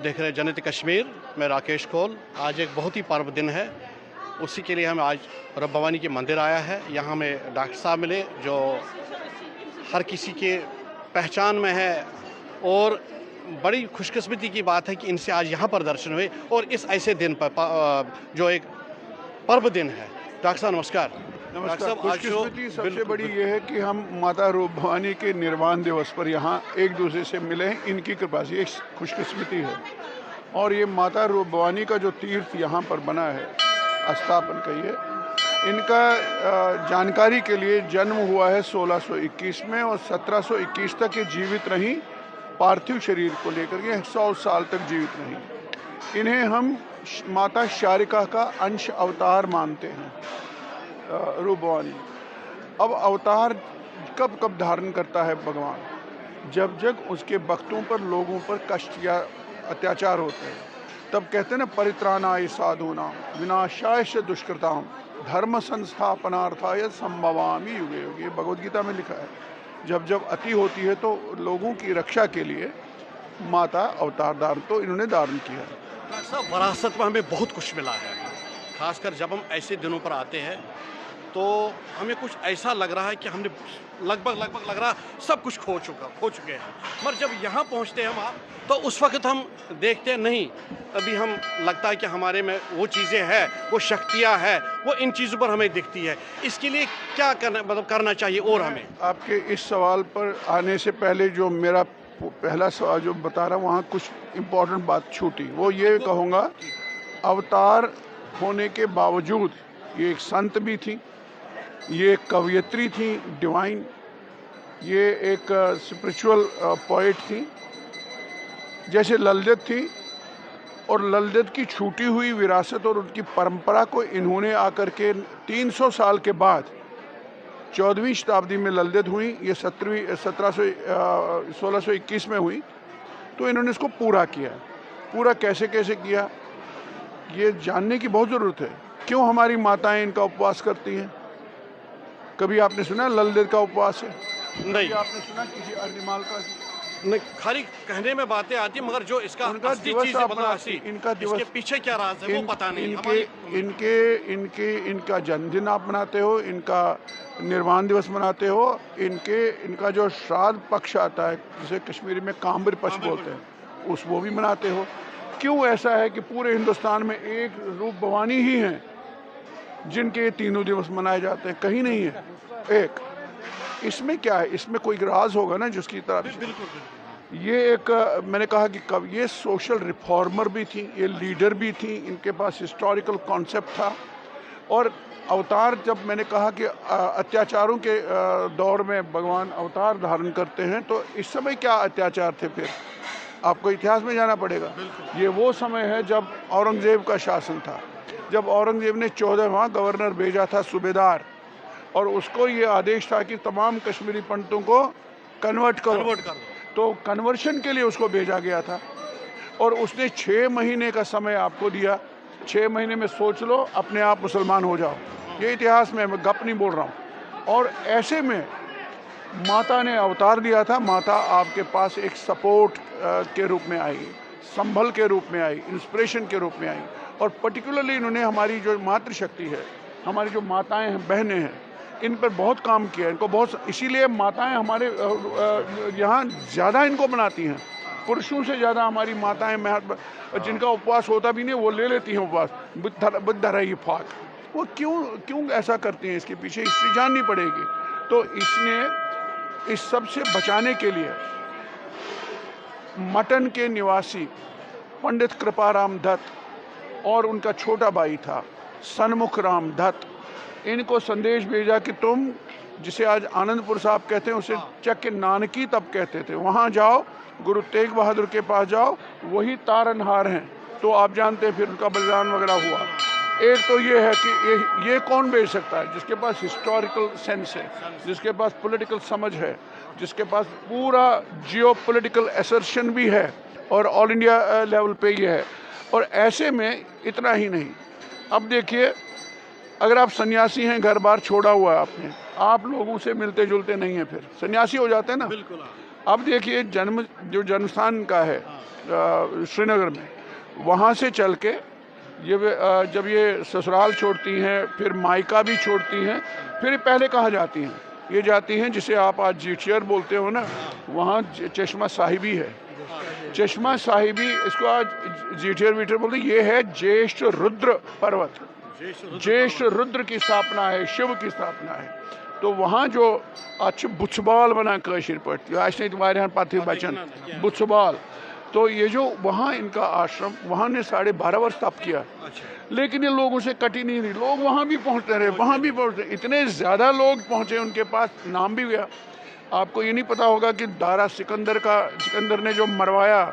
देख रहे जन्नत कश्मीर, मैं राकेश कौल। आज एक बहुत ही पर्व दिन है, उसी के लिए हम आज रब भवानी के मंदिर आया है। यहाँ हमें डॉक्टर साहब मिले जो हर किसी के पहचान में है, और बड़ी खुशकिस्मती की बात है कि इनसे आज यहाँ पर दर्शन हुए और इस ऐसे दिन पर जो एक पर्व दिन है। डॉक्टर साहब नमस्कार। नमस्कार। खुशकिस्मती सबसे बड़ी ये है कि हम माता रूप भवानी के निर्वाण दिवस पर यहाँ एक दूसरे से मिले हैं, इनकी कृपा से। एक खुशकिस्मती है। और ये माता रूप भवानी का जो तीर्थ यहाँ पर बना है, स्थापन कहिए, इनका जानकारी के लिए जन्म हुआ है 1621 में और 1721 तक ये जीवित रहीं। पार्थिव शरीर को लेकर के 100 साल तक जीवित रहीं। इन्हें हम माता शारिका का अंश अवतार मानते हैं। रूप भवानी अब अवतार कब कब धारण करता है भगवान? जब जब उसके भक्तों पर, लोगों पर कष्ट या अत्याचार होते हैं, तब कहते हैं ना, परित्राणाय साधूनां विनाशाय च दुष्कृतां धर्म संस्थापनार्थाय संभवामि युगे युगे। भगवद गीता में लिखा है। जब जब अति होती है तो लोगों की रक्षा के लिए माता अवतार धारण तो इन्होंने धारण किया। डॉक्टर साहब, विरासत में हमें बहुत कुछ मिला है। खासकर जब हम ऐसे दिनों पर आते हैं तो हमें कुछ ऐसा लग रहा है कि हमने लगभग लग रहा सब कुछ खो चुके हैं। मगर जब यहाँ पहुँचते हैं हम, तो उस वक्त हम देखते हैं नहीं, अभी हम लगता है कि हमारे में वो चीज़ें हैं, वो शक्तियाँ हैं, वो इन चीज़ों पर हमें दिखती है। इसके लिए क्या करना चाहिए? और हमें आपके इस सवाल पर आने से पहले जो मेरा पहला सवाल जो बता रहा हूँ, वहाँ कुछ इम्पोर्टेंट बात छूटी। वो ये कहूँगा, अवतार होने के बावजूद ये एक संत भी थी, ये एक कवयित्री थी डिवाइन, ये एक स्पिरिचुअल पोइट थी जैसे ललित थी। और ललित की छूटी हुई विरासत और उनकी परंपरा को इन्होंने आकर के 300 साल के बाद 14वीं शताब्दी में ललित हुई, ये 1621 में हुई, तो इन्होंने इसको पूरा किया। पूरा कैसे कैसे किया, ये जानने की बहुत ज़रूरत है। क्यों हमारी माताएं इनका उपवास करती हैं? कभी आपने सुना ललित का उपवास है? नहीं। आपने सुना किसी अर्निमाल का? नहीं, खाली कहने में बातें आती, मगर जो इसका असली चीज़ है, इनका दिवस, इसके पीछे क्या राज है वो पता नहीं। इनका जन्मदिन आप मनाते हो, इनका निर्वाण दिवस मनाते हो, इनका जो श्राद्ध पक्ष आता है, जिसे कश्मीरी में कांबर पक्ष बोलते हैं, वो भी मनाते हो। क्यों ऐसा है कि पूरे हिंदुस्तान में एक रूप भवानी ही हैं जिनके तीनों दिवस मनाए जाते हैं? कहीं नहीं है एक। इसमें क्या है? इसमें कोई राज होगा ना जिसकी तरफ। ये एक, मैंने कहा कि कब ये सोशल रिफॉर्मर भी थी, ये लीडर भी थी, इनके पास हिस्टोरिकल कॉन्सेप्ट था। और अवतार, जब मैंने कहा कि अत्याचारों के दौर में भगवान अवतार धारण करते हैं, तो इस समय क्या अत्याचार थे? फिर आपको इतिहास में जाना पड़ेगा। ये वो समय है जब औरंगजेब का शासन था, जब औरंगजेब ने 14वां गवर्नर भेजा था, सूबेदार, और उसको ये आदेश था कि तमाम कश्मीरी पंडितों को कन्वर्ट करो। तो कन्वर्शन के लिए उसको भेजा गया था, और उसने 6 महीने का समय आपको दिया। 6 महीने में सोच लो, अपने आप मुसलमान हो जाओ। ये इतिहास में, मैं गप नहीं बोल रहा हूँ। और ऐसे में माता ने अवतार दिया था। माता आपके पास एक सपोर्ट के रूप में आई, संभल के रूप में आई, इंस्पिरेशन के रूप में आई। और पर्टिकुलरली इन्होंने हमारी जो मातृशक्ति है, हमारी जो माताएं हैं, बहनें हैं, इन पर बहुत काम किया। इनको बहुत, इसीलिए माताएं हमारे यहाँ ज़्यादा इनको बनाती हैं, पुरुषों से ज़्यादा हमारी माताएं। जिनका उपवास होता भी नहीं, वो ले लेती हैं उपवास। बुद्ध रही फाक, वो क्यों ऐसा करती हैं? इसके पीछे हिस्ट्री जाननी पड़ेगी। तो इसने इस सब से बचाने के लिए मटन के निवासी पंडित कृपाराम दत्त और उनका छोटा भाई था सन्मुख राम दत्त, इनको संदेश भेजा कि तुम, जिसे आज आनंदपुर साहब कहते हैं, उसे चक नानकी तब कहते थे, वहाँ जाओ, गुरु तेग बहादुर के पास जाओ, वही तारनहार हैं। तो आप जानते हैं फिर उनका बलिदान वगैरह हुआ। एक तो ये है कि ये कौन भेज सकता है? जिसके पास हिस्टोरिकल सेंस है, जिसके पास पॉलिटिकल समझ है, जिसके पास पूरा जियो पॉलिटिकल असर्शन भी है, और ऑल इंडिया लेवल पे ये है। और ऐसे में इतना ही नहीं, अब देखिए, अगर आप सन्यासी हैं, घर बार छोड़ा हुआ है आपने, आप लोगों से मिलते जुलते नहीं हैं, फिर सन्यासी हो जाते हैं ना। बिल्कुल। अब देखिए, जन्म स्थान का है, श्रीनगर में, वहाँ से चल के जब ये ससुराल छोड़ती हैं, फिर मायका भी छोड़ती हैं, फिर पहले कहाँ जाती हैं? ये जाती हैं जिसे आप आज जीटियर बोलते हो ना, वहाँ चश्मा साहिबी है। चश्मा साहिबी, इसको आज जीटियर वीटियर बोलते हैं। ये है ज्येष्ठ रुद्र पर्वत, ज्येष्ठ रुद्र की स्थापना है, शिव की स्थापना है। तो वहाँ जो अच्छे बुछबाल बना कशिर पड़ती है तुम्हारे पाथी बचन बुछबाल, तो ये जो वहाँ इनका आश्रम, वहाँ ने 12.5 वर्ष तप किया, लेकिन ये लोगों से कटी नहीं रही। लोग वहाँ भी पहुँचते रहे, वहाँ भी पहुँचते, इतने ज़्यादा लोग पहुँचे उनके पास, नाम भी गया। आपको ये नहीं पता होगा कि सिकंदर ने जो मरवाया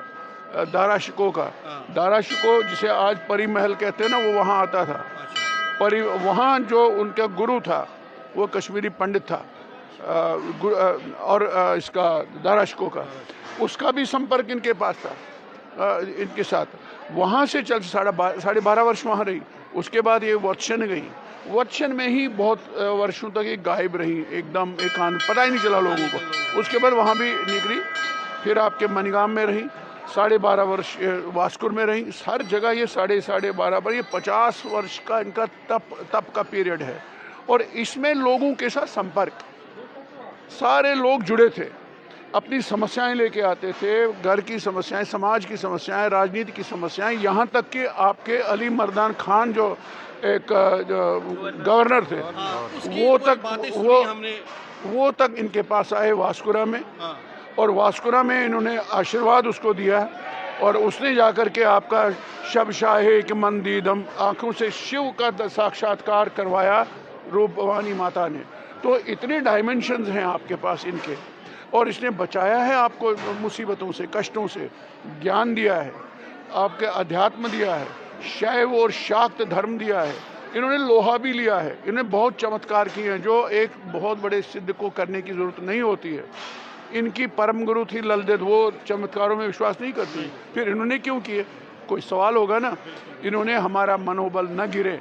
दारा शिको का, दारा शिको जिसे आज परी महल कहते हैं ना, वो वहाँ आता था। वहाँ जो उनका गुरु था वो कश्मीरी पंडित था, और इसका दारा शिको का, उसका भी संपर्क इनके पास था, इनके साथ। वहाँ से चल 12.5 वर्ष वहाँ रही। उसके बाद ये वत्सन गई, वत्सन में ही बहुत वर्षों तक ये गायब रही, एकदम एकांत, पता ही नहीं चला लोगों को। उसके बाद वहाँ भी निकली, फिर आपके मनीगाम में रही, 12.5 वर्ष वास्कुर में रही। हर जगह ये 12.5 वर्ष, ये 50 वर्ष का इनका तप का पीरियड है। और इसमें लोगों के साथ संपर्क, सारे लोग जुड़े थे, अपनी समस्याएं लेके आते थे, घर की समस्याएं, समाज की समस्याएं, राजनीति की समस्याएं, यहाँ तक कि आपके अली मर्दान खान जो एक गवर्नर थे, वो तक इनके पास आए वास्कुरा में, और वास्कुरा में इन्होंने आशीर्वाद उसको दिया, और उसने जाकर के आपका शब शाहे के मंदीदम, आंखों से शिव का साक्षात्कार करवाया रूपवानी माता ने। तो इतने डायमेंशंस हैं आपके पास इनके, और इसने बचाया है आपको मुसीबतों से, कष्टों से, ज्ञान दिया है, आपके अध्यात्म दिया है, शैव और शाक्त धर्म दिया है। इन्होंने लोहा भी लिया है, इन्होंने बहुत चमत्कार किए हैं जो एक बहुत बड़े सिद्ध को करने की ज़रूरत नहीं होती है। इनकी परम गुरु थी ललदेव, वो चमत्कारों में विश्वास नहीं करती, फिर इन्होंने क्यों किए? कोई सवाल होगा ना। इन्होंने हमारा मनोबल न गिरे,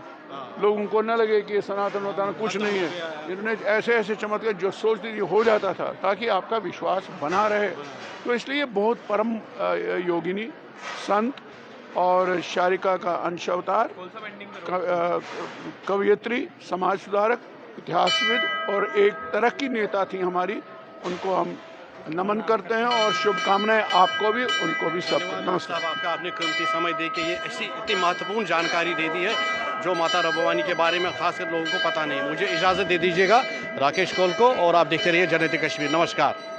लोगों को न लगे कि सनातन वतन कुछ नहीं है, इन्होंने ऐसे ऐसे चमत्कार जो सोचते थे हो जाता था, ताकि आपका विश्वास बना रहे। तो इसलिए बहुत परम योगिनी, संत और शारिका का अंश अवतार, कवयित्री, समाज सुधारक, इतिहासविद और एक तरक्की नेता थी हमारी। उनको हम नमन करते हैं और शुभकामनाएं आपको भी, उनको भी, सबको नमस्कार। आपका आपने कीमती समय दे के ये ऐसी इतनी महत्वपूर्ण जानकारी दे दी है जो माता रबवानी के बारे में खासकर लोगों को पता नहीं। मुझे इजाज़त दे दीजिएगा राकेश कौल को, और आप देखते रहिए जनहित कश्मीर। नमस्कार।